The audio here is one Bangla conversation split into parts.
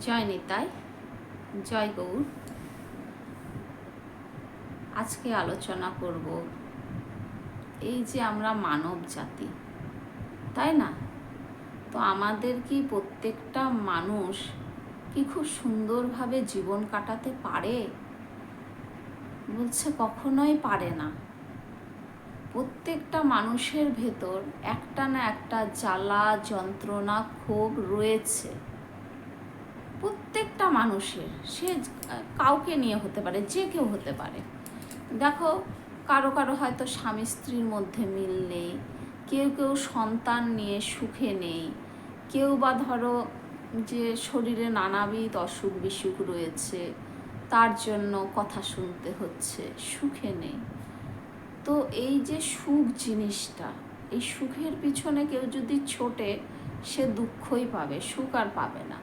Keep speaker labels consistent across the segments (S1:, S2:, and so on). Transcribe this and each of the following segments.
S1: জয় নিতাই, জয় গৌর। আজকে আলোচনা করব এই যে আমরা মানব জাতি, তাই না? তো আমাদের কি প্রত্যেকটা মানুষ কি খুব সুন্দরভাবে জীবন কাটাতে পারে? বলছে কখনোই পারে না। প্রত্যেকটা মানুষের ভেতর একটা না একটা জ্বালা যন্ত্রণা ক্ষোভ রয়েছে। প্রত্যেকটা মানুষের, সে কাউকে নিয়ে হতে পারে, যে কেউ হতে পারে। দেখো, কারো কারো হয়তো স্বামী স্ত্রীর মধ্যে মিল নেই, কেউ কেউ সন্তান নিয়ে সুখে নেই, কেউ বা ধরো যে শরীরে নানাবিধ অসুখ বিসুখ রয়েছে, তার জন্য কথা শুনতে হচ্ছে, সুখে নেই। তো এই যে সুখ জিনিসটা, এই সুখের পিছনে কেউ যদি ছোটে, সে দুঃখই পাবে, সুখ আর পাবে না।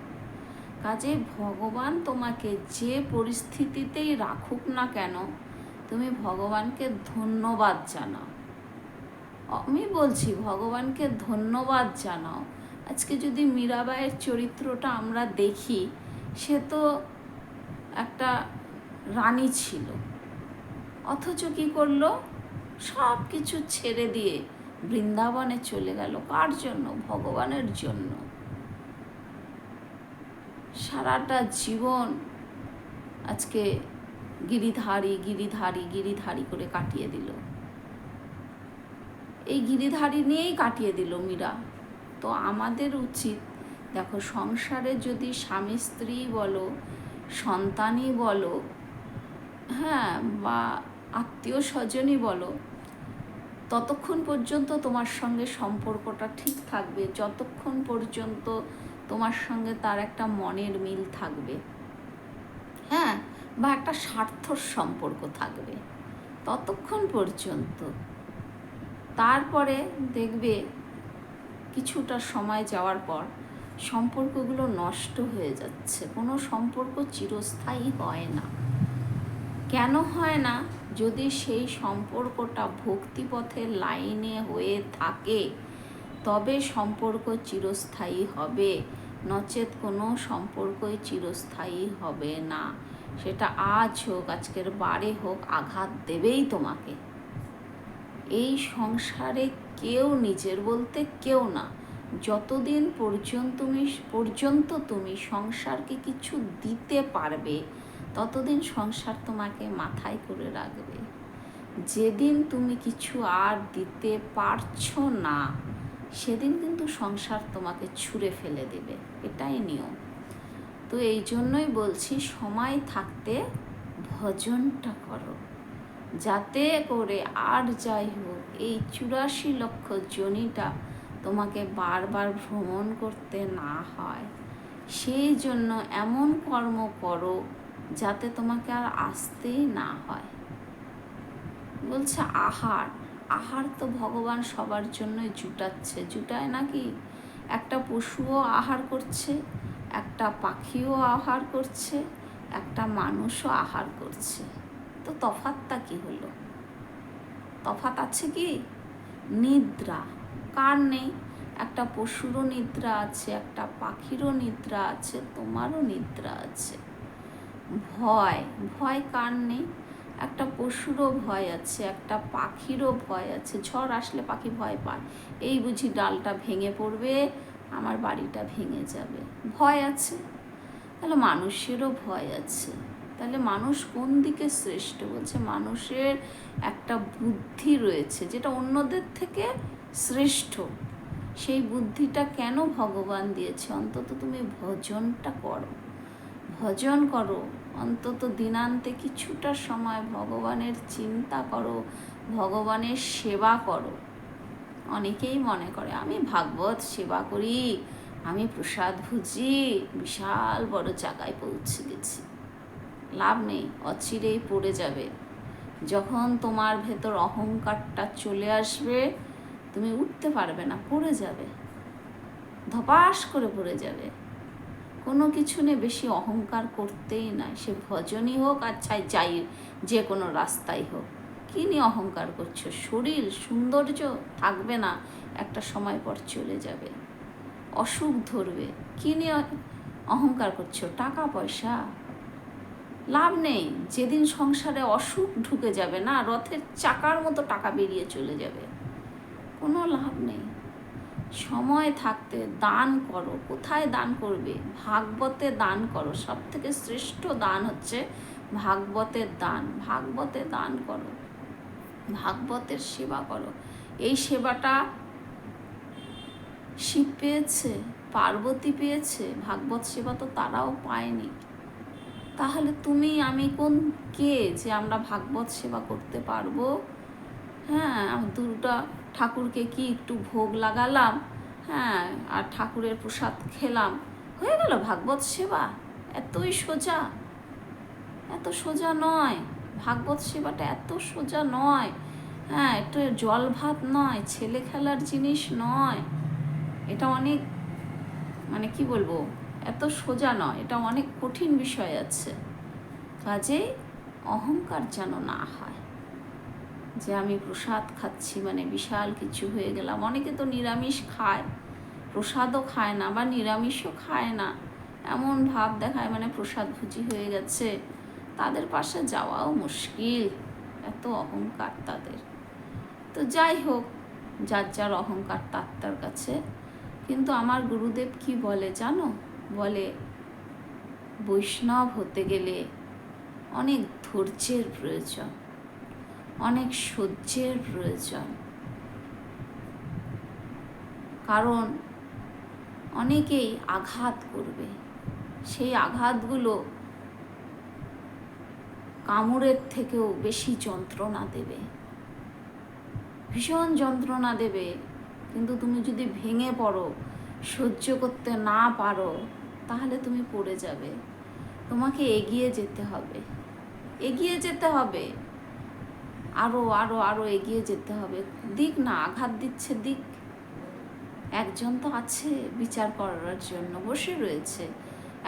S1: কাজে ভগবান তোমাকে যে পরিস্থিতিতেই রাখুক না কেন, তুমি ভগবানকে ধন্যবাদ জানাও। আমি বলছি ভগবানকে ধন্যবাদ জানাও। আজকে যদি মীরাবাইয়ের চরিত্রটা আমরা দেখি, সে তো একটা রানী ছিল, অথচ কী করলো? সব কিছু ছেড়ে দিয়ে বৃন্দাবনে চলে গেল। কার জন্য? ভগবানের জন্য। সারাটা জীবন আজকে গিরিধারী গিরিধারী গিরিধারী করে কাটিয়ে দিল। এই গিরিধারী নিয়েই কাটিয়ে দিল মীরা। তো আমাদের উচিত, দেখো, সংসারে যদি স্বামী স্ত্রী বলো, সন্তানই বলো, হ্যাঁ, বা আত্মীয় স্বজনই বলো, ততক্ষণ পর্যন্ত তোমার সঙ্গে সম্পর্কটা ঠিক থাকবে, যতক্ষণ পর্যন্ত তোমার সঙ্গে তার একটা মনের মিল থাকবে, হ্যাঁ, বা একটা স্বার্থর সম্পর্ক থাকবে, ততক্ষণ পর্যন্ত। তারপরে দেখবে কিছুটা সময় যাওয়ার পর সম্পর্কগুলো নষ্ট হয়ে যাচ্ছে। কোনো সম্পর্ক চিরস্থায়ী হয় না। কেন হয় না? যদি সেই সম্পর্কটা ভক্তিপথের লাইনে হয়ে থাকে, তবে সম্পর্ক চিরস্থায়ী হবে, নচেত কোনো সম্পর্কই চিরস্থায়ী হবে না। সেটা আজ হোক, আজকের বারে হোক, আঘাত দেবেই তোমাকে। এই সংসারে কেউ নিজের বলতে কেউ না। যতদিন পর্যন্ত তুমি সংসারকে কিছু দিতে পারবে, ততদিন সংসার তোমাকে মাথায় করে রাখবে। যেদিন তুমি কিছু আর দিতে পারছো না, সেদিন কিন্তু সংসার তোমাকে ছুঁড়ে ফেলে দেবে। এটাই নিয়ম। তো এই জন্যই বলছি, সময় থাকতে ভজনটা করো, যাতে করে আর যাই হোক এই 84 লক্ষ যোনিটা তোমাকে বারবার ভ্রমণ করতে না হয়। সেই জন্য এমন কর্ম করো যাতে তোমাকে আর আসতেই না হয়। বলছে আহার তো ভগবান সবার জন্যই জুটাচ্ছে, জুটায় নাকি? একটা পশুও আহার করছে, একটা পাখিও আহার করছে, একটা মানুষও আহার করছে। তো তফাৎটা কি হলো? তফাৎ আছে কি? নিদ্রা কার নেই? একটা পশুরও নিদ্রা আছে, একটা পাখিরও নিদ্রা আছে, তোমারও নিদ্রা আছে। ভয় কার নেই? একটা পশুরও ভয় আছে, একটা পাখিরও ভয় আছে। ঝড় আসলে পাখি ভয় পায়, এই বুঝি ডালটা ভেঙে পড়বে, আমার বাড়িটা ভেঙে যাবে, ভয় আছে। তাহলে মানুষেরও ভয় আছে। তাহলে মানুষ কোন দিকে শ্রেষ্ঠ? বলছে মানুষের একটা বুদ্ধি রয়েছে, যেটা অন্যদের থেকে শ্রেষ্ঠ। সেই বুদ্ধিটা কেন ভগবান দিয়েছে? অন্তত তুমি ভজনটা করো, ভজন করো, অন্তত দিনান্তে কিছুটা সময় ভগবানের চিন্তা করো, ভগবানের সেবা করো। অনেকেই মনে করে আমি ভাগবত সেবা করি, আমি প্রসাদ ভুজি, বিশাল বড় জায়গায় পৌঁছে গেছি। লাভ নেই, অচিরেই পড়ে যাবে। যখন তোমার ভেতর অহংকারটা চলে আসবে, তুমি উঠতে পারবে না, পড়ে যাবে, ধপাস করে পড়ে যাবে। কোনো কিছু নিয়ে বেশি অহংকার করতেই নয়, সে ভজনই হোক আর যাই যে কোনো রাস্তায় হোক। কী নিয়ে অহংকার করছো? শরীর সৌন্দর্য থাকবে না, একটা সময় পর চলে যাবে, অসুখ ধরবে। কী নিয়ে অহংকার করছো, টাকা পয়সা লাভ নেই। যেদিন সংসারে অসুখ ঢুকে যাবে না, রথের চাকার মতো টাকা বেরিয়ে চলে যাবে, কোনো লাভ নেই। সময় থাকতে দান করো। কোথায় দান করবে? ভাগবতে দান করো। সব থেকে শ্রেষ্ঠ দান হচ্ছে ভাগবতের দান। ভাগবতে দান করো, ভাগবতের সেবা করো। এই সেবাটা শিব পেয়েছে, পার্বতী পেয়েছে, ভাগবত সেবা তো তারাও পায়নি। তাহলে তুমি আমি কোন কে যে আমরা ভাগবত সেবা করতে পারবো? হ্যাঁ, দুর্গা ঠাকুরকে কি একটু ভোগ লাগালাম, হ্যাঁ, আর ঠাকুরের প্রসাদ খেলাম, হয়ে গেল ভাগবত সেবা? এতই সোজা? এত সোজা নয়। ভাগবত সেবাটা এত সোজা নয়। হ্যাঁ, একটু জল ভাত নয়, ছেলে খেলার জিনিস নয়। এটা অনেক, মানে কি বলবো, এত সোজা নয়, এটা অনেক কঠিন বিষয় আছে। কাজেই অহংকার যেন না হয় যে আমি প্রসাদ খাচ্ছি মানে বিশাল কিছু হয়ে গেলাম। অনেকে তো নিরামিষ খায়, প্রসাদও খায় না বা নিরামিষও খায় না, এমন ভাব দেখায় মানে প্রসাদ ভুজি হয়ে গেছে। তাদের পাশে যাওয়াও মুশকিল, এত অহংকার তাদের। তো যাই হোক, যার যার অহংকার তার তার কাছে। কিন্তু আমার গুরুদেব কি বলে জানো? বলে বৈষ্ণব হতে গেলে অনেক ধৈর্যের প্রয়োজন, অনেক সহ্যের প্রয়োজন। কারণ অনেকেই আঘাত করবে, সেই আঘাতগুলো কামড়ের থেকেও বেশি যন্ত্রণা দেবে, ভীষণ যন্ত্রণা দেবে। কিন্তু তুমি যদি ভেঙে পড়ো, সহ্য করতে না পারো, তাহলে তুমি পড়ে যাবে। তোমাকে এগিয়ে যেতে হবে, এগিয়ে যেতে হবে, আরো আরো আরো এগিয়ে যেতে হবে। দিক না, আঘাত দিচ্ছে দিক, একজন তো আছে বিচার করার জন্য বসে রয়েছে।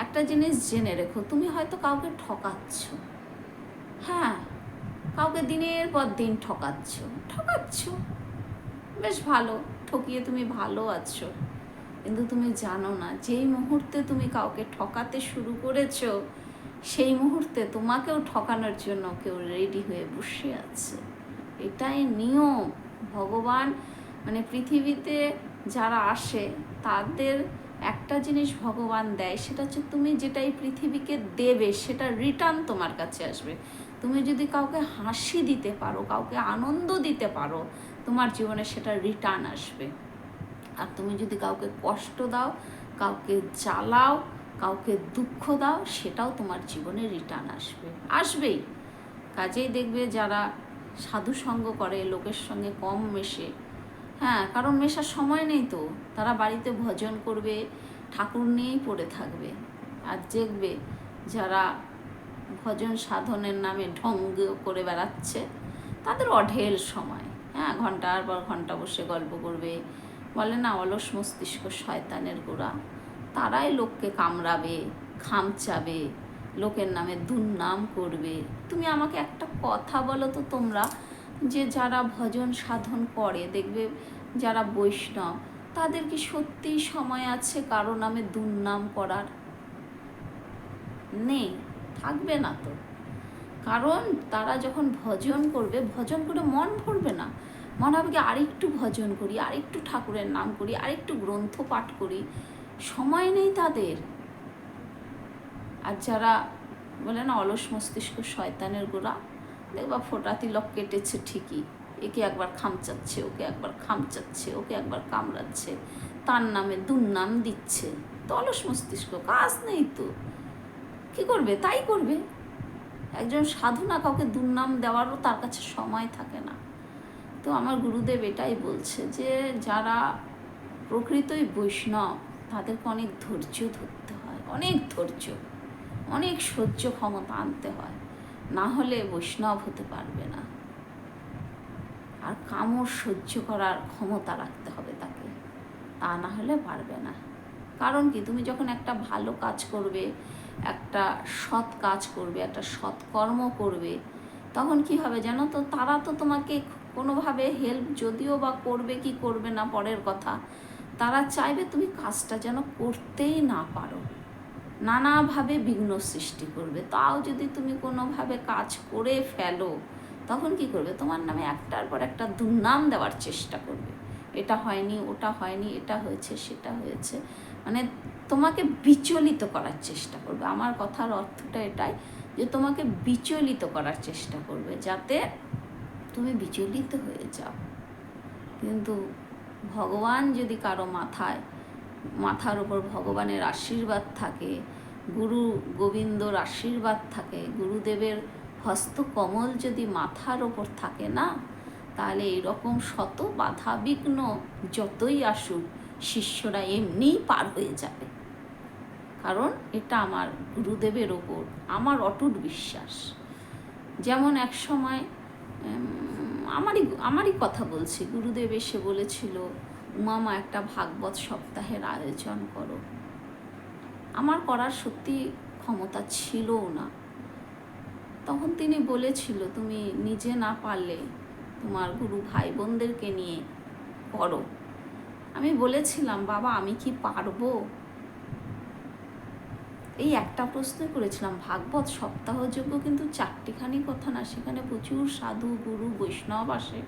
S1: একটা জিনিস জেনে রেখো, তুমি হয়তো কাউকে ঠকাচ্ছ, হ্যাঁ, কাউকে দিনের পর দিন ঠকাচ্ছ, বেশ ভালো, ঠকিয়ে তুমি ভালো আছো। কিন্তু তুমি জানো না, যেই মুহূর্তে তুমি কাউকে ঠকাতে শুরু করেছো, সেই মুহূর্তে তোমাকেও ঠকানোর জন্য কেউ রেডি হয়ে বসে আছে। এটাই নিয়ম। ভগবান মানে পৃথিবীতে যারা আসে তাদের একটা জিনিস ভগবান দেয়, সেটা হচ্ছে তুমি যেটা এই পৃথিবীকে দেবে সেটা রিটার্ন তোমার কাছে আসবে। তুমি যদি কাউকে হাসি দিতে পারো, কাউকে আনন্দ দিতে পারো, তোমার জীবনে সেটা রিটার্ন আসবে। আর তুমি যদি কাউকে কষ্ট দাও, কাউকে জ্বালাও, কাউকে দুঃখ দাও, সেটাও তোমার জীবনে রিটার্ন আসবেই। কাজেই দেখবে যারা সাধু সঙ্গ করে, লোকের সঙ্গে কম মেশে, হ্যাঁ, কারণ মেশার সময় নেই তো, তারা বাড়িতে ভজন করবে, ঠাকুর নিয়েই পড়ে থাকবে। আর দেখবে যারা ভজন সাধনের নামে ঢঙ্গ করে বেড়াচ্ছে, তাদের অঢেল সময়, হ্যাঁ, ঘন্টার পর ঘন্টা বসে গল্প করবে। বলে না, অলস মস্তিষ্ক শয়তানের গোড়া। তারাই লোককে কামড়াবে, খামচাবে, লোকের নামে দুর্নাম করবে। তুমি আমাকে একটা কথা বলো তো, তোমরা যে যারা ভজন সাধন করে, দেখবে যারা বৈষ্ণব, তাদের কি সত্যিই সময় আছে কারো নামে দুর্নাম করার? নেই, থাকবে না তো। কারণ তারা যখন ভজন করবে, ভজন করে মন ভরবে না, মনে হবে কি আরেকটু ভজন করি, আরেকটু ঠাকুরের নাম করি, আরেকটু গ্রন্থ পাঠ করি। সময় নেই তাদের। আর যারা বলে না অলস মস্তিষ্ক শয়তানের গোড়া, দেখবা ফোঁটা তিলক কেটেছে ঠিকই, একে একবার খামচাচ্ছে, ওকে একবার খামচাচ্ছে, ওকে একবার কামড়াচ্ছে, তার নামে দুর্নাম দিচ্ছে। তো অলস মস্তিষ্ক, কাজ নেই তো, কী করবে? তাই করবে। একজন সাধু না, কাউকে দুর্নাম দেওয়ারও তার কাছে সময় থাকে না। তো আমার গুরুদেব এটাই বলছে যে যারা প্রকৃতই বৈষ্ণব, তাদেরকে অনেক ধৈর্য ধরতে হয়, অনেক ধৈর্য, অনেক সহ্য ক্ষমতা আনতে হয়, না হলে বৈষ্ণব হতে পারবে না। আর কামড় সহ্য করার ক্ষমতা রাখতে হবে তাকে, তা না হলে পারবে না। কারণ কি, তুমি যখন একটা ভালো কাজ করবে, একটা সৎ কাজ করবে, একটা সৎকর্ম করবে, তখন কি হবে জানো তো? তারা তো তোমাকে কোনোভাবে হেল্প যদিও বা করবে কি করবে না পরের কথা, তারা চাইবে তুমি কাজটা যেন করতেই না পারো, নানাভাবে বিঘ্ন সৃষ্টি করবে। তাও যদি তুমি কোনোভাবে কাজ করে ফেলো, তখন কি করবে? তোমার নামে একটার পর একটা দুর্নাম দেওয়ার চেষ্টা করবে। এটা হয়নি, ওটা হয়নি, এটা হয়েছে, সেটা হয়েছে, মানে তোমাকে বিচলিত করার চেষ্টা করবে। আমার কথার অর্থটা এটাই যে তোমাকে বিচলিত করার চেষ্টা করবে, যাতে তুমি বিচলিত হয়ে যাও। কিন্তু ভগবান যদি কারো মাথার ওপর ভগবানের আশীর্বাদ থাকে, গুরু গোবিন্দর আশীর্বাদ থাকে, গুরুদেবের হস্তকমল যদি মাথার ওপর থাকে না, তাহলে এরকম শত বাধা বিঘ্ন যতই আসুক, শিষ্যরা এমনিই পার হয়ে যাবে। কারণ এটা আমার গুরুদেবের ওপর আমার অটুট বিশ্বাস। যেমন এক সময় আমারই কথা বলছি, গুরুদেব এসে বলেছিল, উমামা একটা ভাগবত সপ্তাহের আয়োজন করো। আমার করার সত্যি ক্ষমতা ছিলও না। তখন তিনি বলেছিল, তুমি নিজে না পারলে তোমার গুরু ভাই বোনদেরকে নিয়ে করো। আমি বলেছিলাম, বাবা আমি কি পারবো? এই একটা প্রশ্নই করেছিলাম। ভাগবত সপ্তাহযোগ্য কিন্তু চারটিখানি কথা না, সেখানে প্রচুর সাধু গুরু বৈষ্ণব আসে।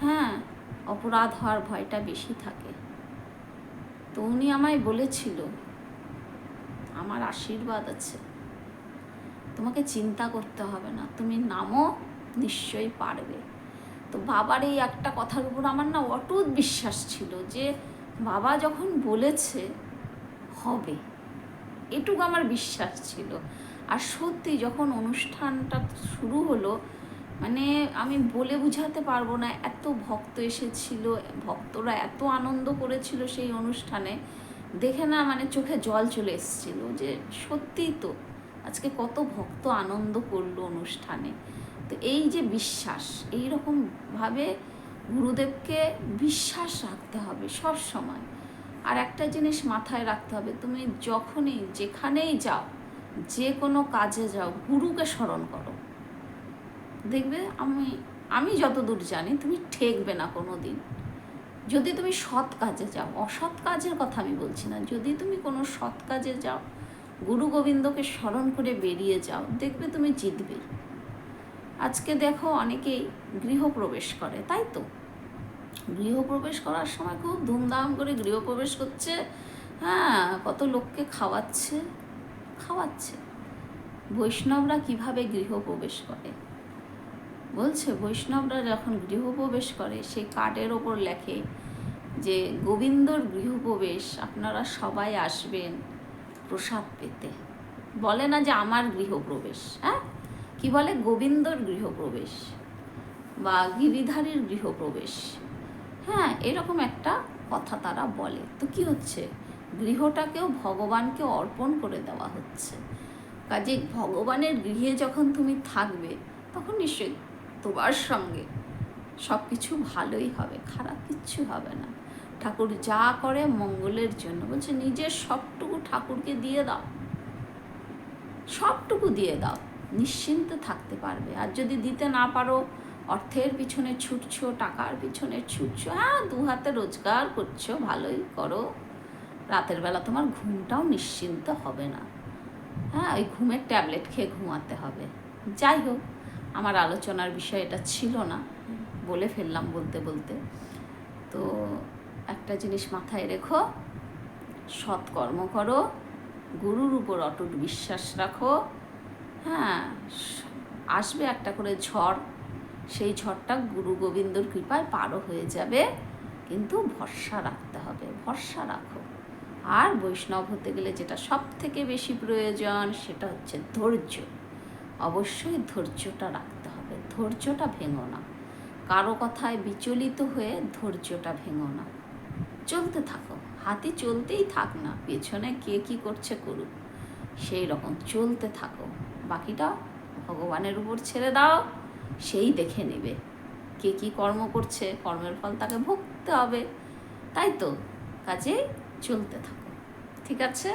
S1: হ্যাঁ, অপরাধ হওয়ার ভয়টা বেশি থাকে। তো উনি আমায় বলেছিল, আমার আশীর্বাদ আছে, তোমাকে চিন্তা করতে হবে না, তুমি নামো, নিশ্চয়ই পারবে। তো বাবার এই একটা কথার উপর আমার না অটুট বিশ্বাস ছিল যে বাবা যখন বলেছে হবে, এটুকু আমার বিশ্বাস ছিল। আর সত্যি যখন অনুষ্ঠানটা শুরু হলো, মানে আমি বলে বুঝাতে পারবো না, এত ভক্ত এসেছিল, ভক্তরা এত আনন্দ করেছিল সেই অনুষ্ঠানে, দেখে না মানে চোখে জল চলে এসেছিল যে সত্যিই তো আজকে কত ভক্ত আনন্দ করলো অনুষ্ঠানে। তো এই যে বিশ্বাস, এইরকমভাবে গুরুদেবকে বিশ্বাস রাখতে হবে সব সময়। আর একটা জিনিস মাথায় রাখতে হবে, তুমি যখনই যেখানেই যাও, যে কোনো কাজে যাও, গুরুকে স্মরণ করো। দেখবে আমি যতদূর জানি তুমি ঠেকবে না কোনো দিন। যদি তুমি সৎ কাজে যাও, অসৎ কাজের কথা আমি বলছি না, যদি তুমি কোনো সৎ কাজে যাও, গুরু গোবিন্দকে স্মরণ করে বেরিয়ে যাও, দেখবে তুমি জিতবে। আজকে দেখো অনেকেই গৃহপ্রবেশ করে, তাই তো? গৃহপ্রবেশ করার সময় খুব ধুমধাম করে গৃহপ্রবেশ করছে, হ্যাঁ, কত লোককে খাওয়াচ্ছে। বৈষ্ণবরা কিভাবে গৃহপ্রবেশ করে বলছে, বৈষ্ণবরা যখন গৃহপ্রবেশ করে সেই কার্ডের ওপর লেখে যে গোবিন্দর গৃহপ্রবেশ, আপনারা সবাই আসবেন প্রসাদ পেতে। বলে না যে আমার গৃহপ্রবেশ, হ্যাঁ, কি বলে? গোবিন্দর গৃহপ্রবেশ বা গিরিধারীর গৃহপ্রবেশ। হ্যাঁ, এরকম একটা কথা তারা বলে। তো কি হচ্ছে? গৃহটাকেও ভগবানকে অর্পণ করে দেওয়া হচ্ছে। কাজে ভগবানের গৃহে যখন তুমি থাকবে, তখন নিশ্চয়ই তোমার সঙ্গে সব কিছু ভালোই হবে, খারাপ কিচ্ছু হবে না। ঠাকুর যা করে মঙ্গলের জন্য। বলছে নিজের সবটুকু ঠাকুরকে দিয়ে দাও, সবটুকু দিয়ে দাও, নিশ্চিন্তে থাকতে পারবে। আর যদি দিতে না পারো, অর্থের পিছনে ছুটছো, টাকার পিছনে ছুটছো, হ্যাঁ, দু হাতে রোজগার করছো, ভালোই করো, রাতের বেলা তোমার ঘুমটাও নিশ্চিন্ত হবে না। হ্যাঁ, ওই ঘুমের ট্যাবলেট খেয়ে ঘুমাতে হবে। যাই হোক, আমার আলোচনার বিষয় এটা ছিল না, বলে ফেললাম বলতে বলতে। তো একটা জিনিস মাথায় রেখো, সৎকর্ম করো, গুরুর উপর অটুট বিশ্বাস রাখো। হ্যাঁ, আসবে একটা করে ঝড়, সেই ঝড়টা গুরু গোবিন্দর কৃপায় পারও হয়ে যাবে, কিন্তু ভরসা রাখতে হবে, ভরসা রাখো। আর বৈষ্ণব হতে গেলে যেটা সব থেকে বেশি প্রয়োজন, সেটা হচ্ছে ধৈর্য। অবশ্যই ধৈর্যটা রাখতে হবে, ধৈর্যটা ভেঙো না। কারো কথায় বিচলিত হয়ে ধৈর্যটা ভেঙো না, চলতে থাকো। হাতি চলতেই থাক না, পেছনে কে কী করছে করুক, সেই রকম চলতে থাকো। বাকিটা ভগবানের উপর ছেড়ে দাও, সেই দেখে নেবে কে কী কর্ম করছে, কর্মের ফল তাকে ভুগতে হবে, তাই তো? কাজেই চলতে থাকো, ঠিক আছে?